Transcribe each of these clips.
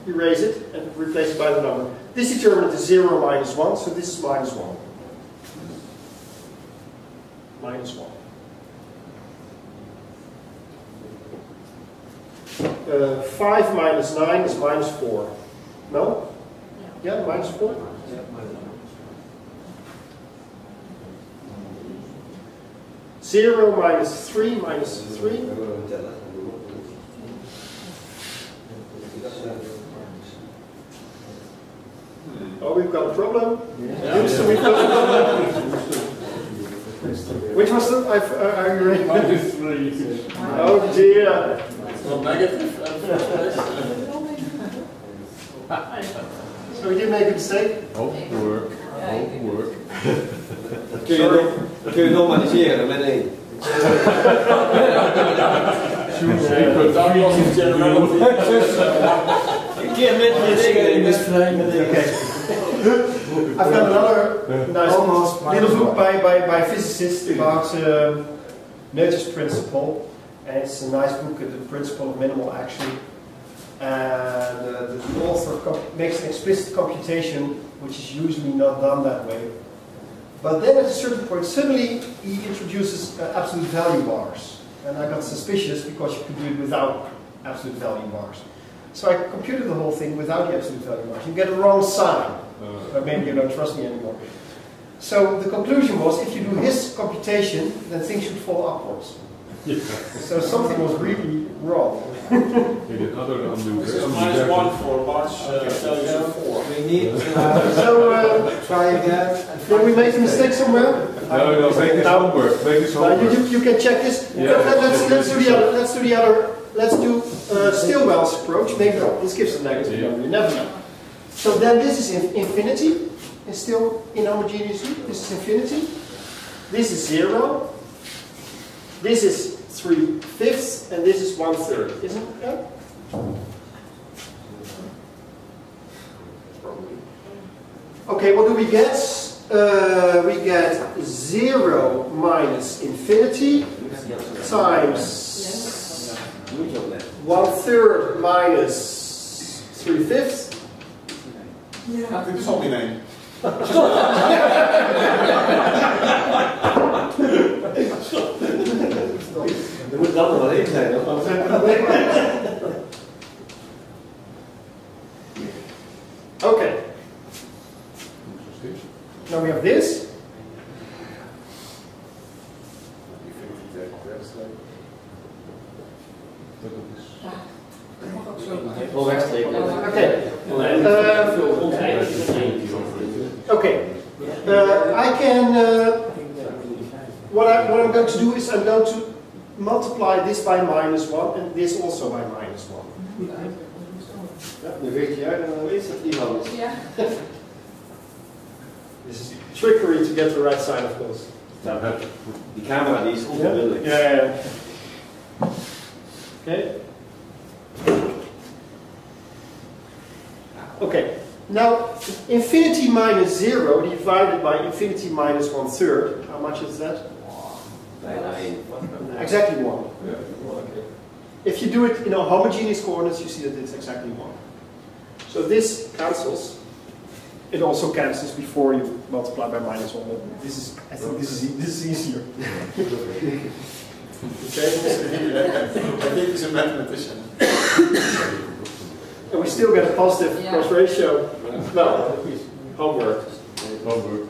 erase it and replace it by the number. This determinant is 0 minus 1, so this is minus 1. Minus 1. 5 minus 9 is minus 4. No? Yeah, minus 4? Yeah, minus 4. 0 minus 3 minus 3. Oh, we've got a problem. Yeah. So we've got a problem. Which was the? Are you ready? Minus 3. Oh dear. Well, negative. So we did make a mistake. Homework. Homework. Kun je normaliseren met 1? Dat was een generality. Een keer met je Okay. I've got another nice little book by physicists about Newton's principle, and it's a nice book, The Principle of Minimal Action. And the author makes an explicit computation, which is usually not done that way. But then at a certain point, suddenly he introduces absolute value bars. And I got suspicious because you could do it without absolute value bars. So I computed the whole thing without the absolute value bars. You get a wrong sign. But maybe you don't trust me anymore. So the conclusion was, if you do his computation, then things should fall upwards. Yeah. So something was really wrong. This is minus 1 for large values of 4. We need try again. Did we make a mistake somewhere? No, make this homework. Make this homework. You can check this. Yeah. Let's do the other. Let's do Stillwell's approach. Maybe this gives a negative number. You never know. So then this is infinity. It's still inhomogeneously. This is infinity. This is 0. This is 3/5, and this is 1/3, isn't it? Yeah? Okay, what do we get? We get 0 minus infinity times 1/3 minus 3/5. Ja, dit is al niet één. Er moet dan nog wel 1 zijn, hoor. Okay. Now we have this. Okay. I can. What I'm going to do is I'm going to multiply this by -1 and this also by -1. Ja, nu weet je uit en dan weet je dat iemand is. Ja. This is trickery to get the right sign, of course. Die camera die is onverbiddelijk. Yeah. Okay. Okay. Now, infinity minus 0 divided by infinity minus 1/3. How much is that? Exactly 1. Yeah. If you do it in a homogeneous coordinates, you see that it's exactly 1. So this cancels. It also cancels before you multiply by -1. But this is, I think this is easier. Okay. I think he's a mathematician. And we still get a positive cross ratio. Well, homework. Homework.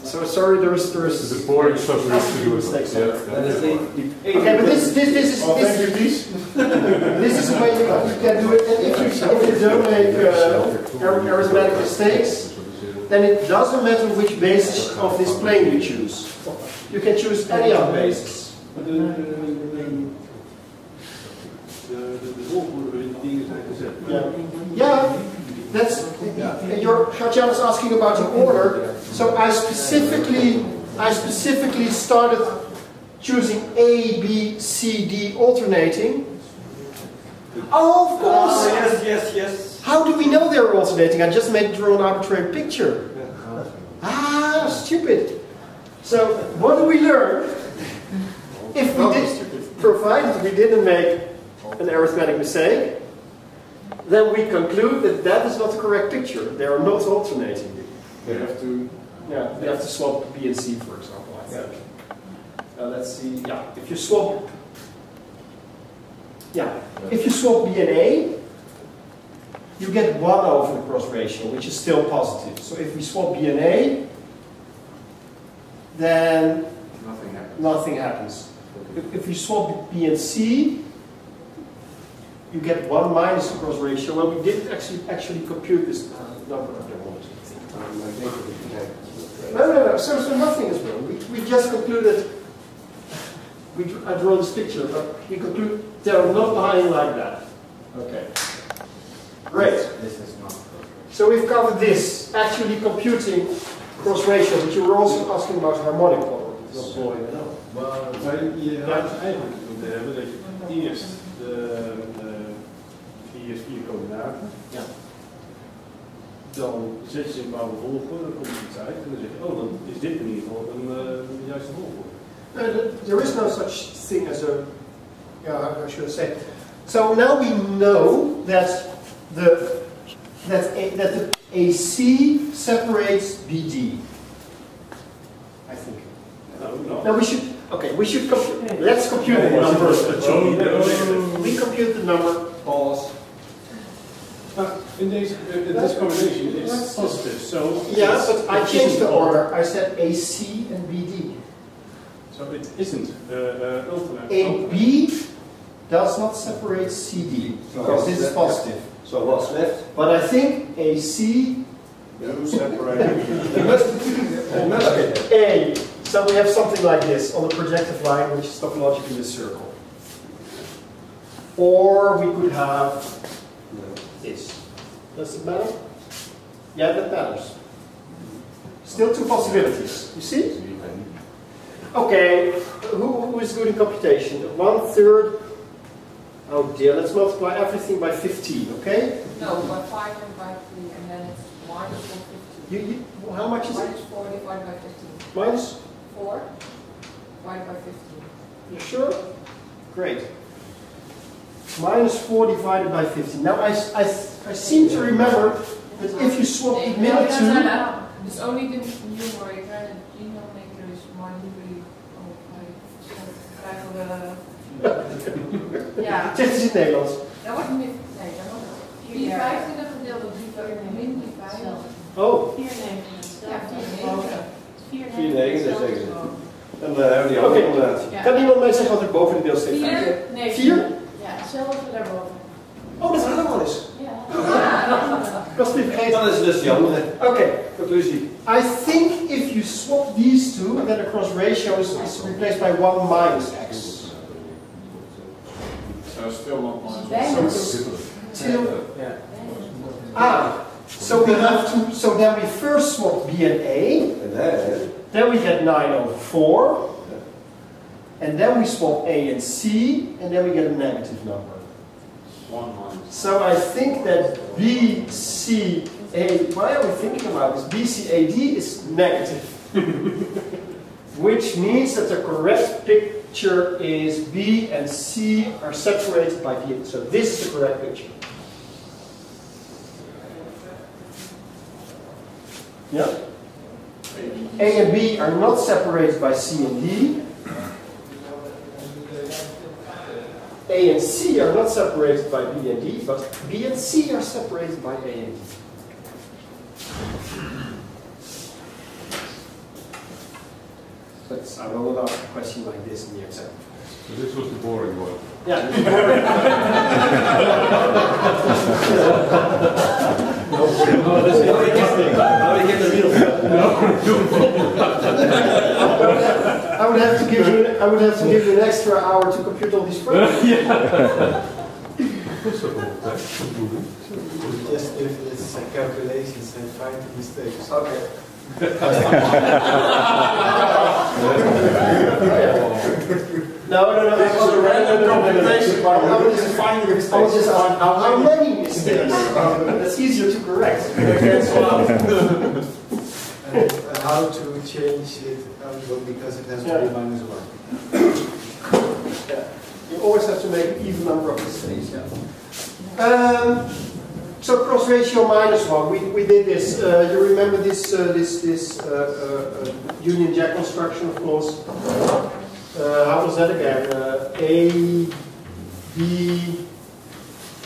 So sorry, there is The boring stuff we have to do. mistakes. Yeah. Okay, but this is Thank you, please. this is the way you can do it. And if you don't make arithmetic mistakes, then it doesn't matter which basis of this plane you choose. You can choose any other basis. Yeah, that's. Jeroen is asking about the order. So I specifically started choosing A, B, C, D alternating. Oh, of course. Yes. How do we know they're alternating? I just draw an arbitrary picture. Ah, stupid. So what do we learn? Provided we didn't make an arithmetic mistake, then we conclude that that is not the correct picture. They are not alternating. You have to. Yeah, you have to swap B and C, for example, I think. Let's see. Yeah, if you swap. Yeah, if you swap B and A, you get 1 over the cross ratio, which is still positive. So if we swap B and A, then nothing happens. If you swap B and C, you get 1 minus the cross ratio. Well, we didn't actually compute this number. No. So nothing is wrong. We just concluded. I draw this picture, but we conclude they are not lying like that. Okay. Great. This is not. So we've covered this, actually computing cross ratio, but you were also asking about harmonic probabilities. Dat is mooi, ja. Maar je had eigenlijk moeten hebben dat je eerst de 4 coördinaten. Ja. Dan zet je ze in bepaalde volgorde, dan komt er iets uit en dan zeg je, oh, dan is dit in ieder geval een juiste volgorde. There is no such thing as a, yeah, I should say. So now we know that the AC separates BD. I think. No. Now we should. Okay, we should compute. Let's compute the number. We compute the number. Pause. In this combination, it's positive. So yeah, but I changed the order. I said AC and BD. So it isn't alternate. AB does not separate CD because this is positive. So what's left? But I think AC Separate. A. So we have something like this on the projective line, which is topologically a circle. Or we could have this. Does it matter? Yeah, that matters. Still 2 possibilities. You see? Okay, who is good in computation? 1/3. Oh dear, let's multiply everything by 15, okay? No, by 5 and by 3, and then it's minus 450. How much is it? Minus 4 divided by 15. Minus? 4 divided by 15. You sure? Great. Minus 4 divided by 15. Now I seem to remember that if you swap the middle two... It's only the numerator, and the denominator is minus 3. Ja. Zeg het eens in het Nederlands. Dat wordt niet. Nee, dat wordt 4/15 gedeeld door 3 min 5. Oh. 4/9. Ja, 4/9. 4/9, dat zeggen ze. Dan hebben we die andere combinatie. Kan iemand mij zeggen wat er boven de deel staat? 4? Nee. 4? Ja, hetzelfde daarboven. Oh, dat gaan we wel eens. Ja. Ik was het niet vergeten. Dan is het dus die andere. Okay, conclusie. I think if you swap these two, then the cross ratio is replaced by 1 minus x. So still not minus. So we have to. So then we first swap B and A. And then we get 9 over 4. And then we swap A and C, and then we get a negative number. 1 minus. So I think that BCA, why are we thinking about this? BCAD is negative. Which means that the correct picture is B and C are separated by B. So this is the correct picture. Yeah? A and B are not separated by C and D. A and C are not separated by B and D, but B and C are separated by A and D. But I will not ask a question like this in the exam. So this was the boring one. Yeah. I would have to give you an extra hour to compute all these problems. Just if it's calculations and find the mistakes. Okay. No. This is a random computation, but how is it finding mistakes? How many mistakes? That's easier to correct. And how to change it because it has to be minus 1. Yeah. You always have to make an even number of mistakes. Yeah. So cross ratio -1. We did this. You remember this Union Jack construction, of course. How was that again? A, B,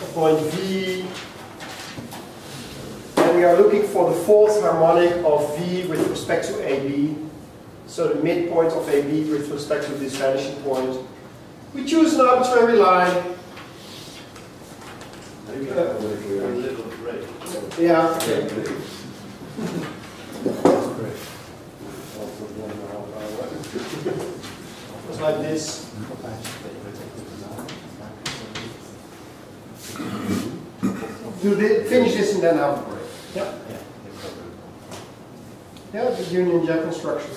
a point V. And we are looking for the fourth harmonic of V with respect to AB. So the midpoint of AB with respect to this vanishing point. We choose an arbitrary line. A little break. Yeah. Okay. It's like this. Finish this and then have a break. Yeah. Yeah, the Union Jack construction.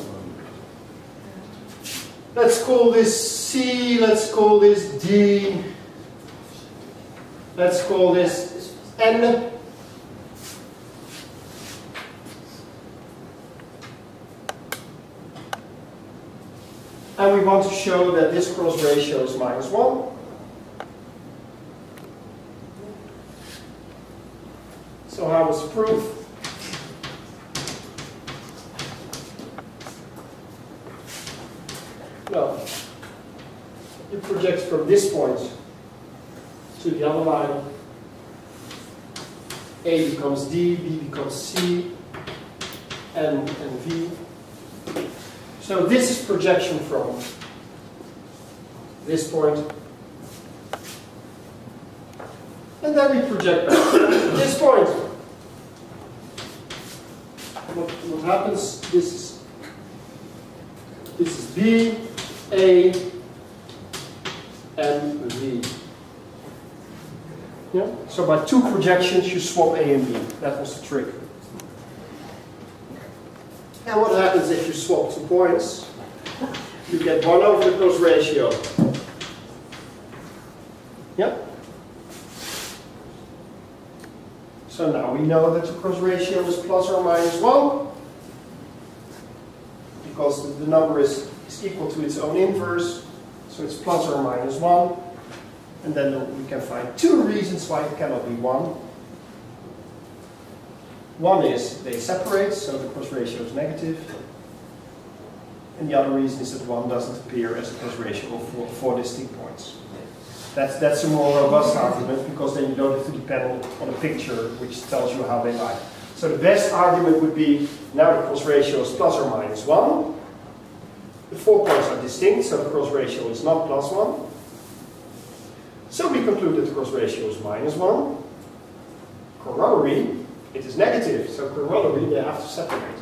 Let's call this C, let's call this D, let's call this N. And we want to show that this cross ratio is -1. So how was the proof? Well, you project from this point to the other line. A becomes D, B becomes C, N and V. So this is projection from this point. And then we project back to this point. What happens? This is B, A, and V. Yeah? So by two projections you swap A and B. That was the trick. And what happens if you swap 2 points? You get 1 over the cross ratio. Yeah? So now we know that the cross ratio is ±1 because the number is equal to its own inverse. So it's ±1. And then we can find 2 reasons why it cannot be 1. One is they separate, so the cross ratio is negative. And the other reason is that 1 doesn't appear as a cross ratio for 4 distinct points. That's a more robust argument because then you don't have to depend on a picture which tells you how they lie. So the best argument would be now the cross ratio is ±1. The 4 points are distinct, so the cross ratio is not +1. So we conclude that the cross ratio is -1. Corollary, it is negative, so corollary they have to separate.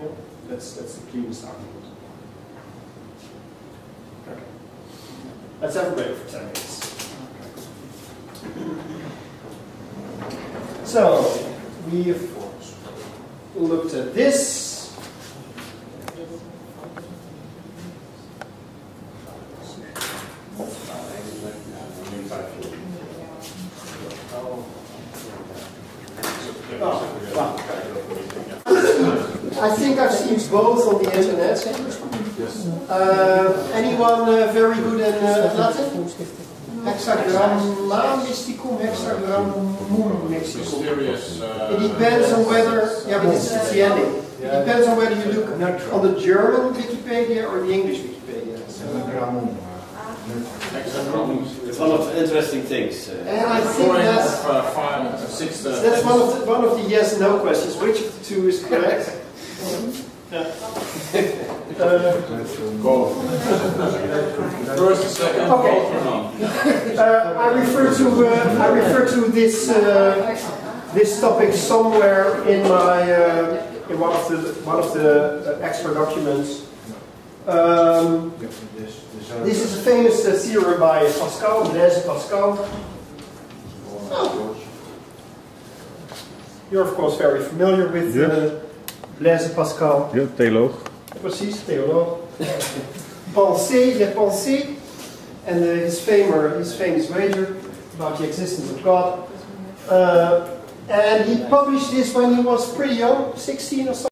Yeah, that's the cleanest argument. Okay. Let's have a break for 10 minutes. So we've looked at this. I think I've seen both on the internet. Anyone very good in Latin? Hexagramma mysticum, hexagrammun mysticum. It depends on whether, yeah, but it's the ending. It depends on whether you look on the German Wikipedia or the English Wikipedia. It's one of the interesting things. And I think that's one of the yes/no questions. Which of the two is correct? Go. First, second, okay. both or none? I refer to this topic somewhere in my in one of the extra documents. This is a famous theorem by Pascal, Blaise Pascal. Oh. You're of course very familiar with Blaise Pascal. Ja, theoloog. Precies, theoloog. Pensée, les pensées, and his famous wager about the existence of God. And he published this when he was pretty young, 16 or something.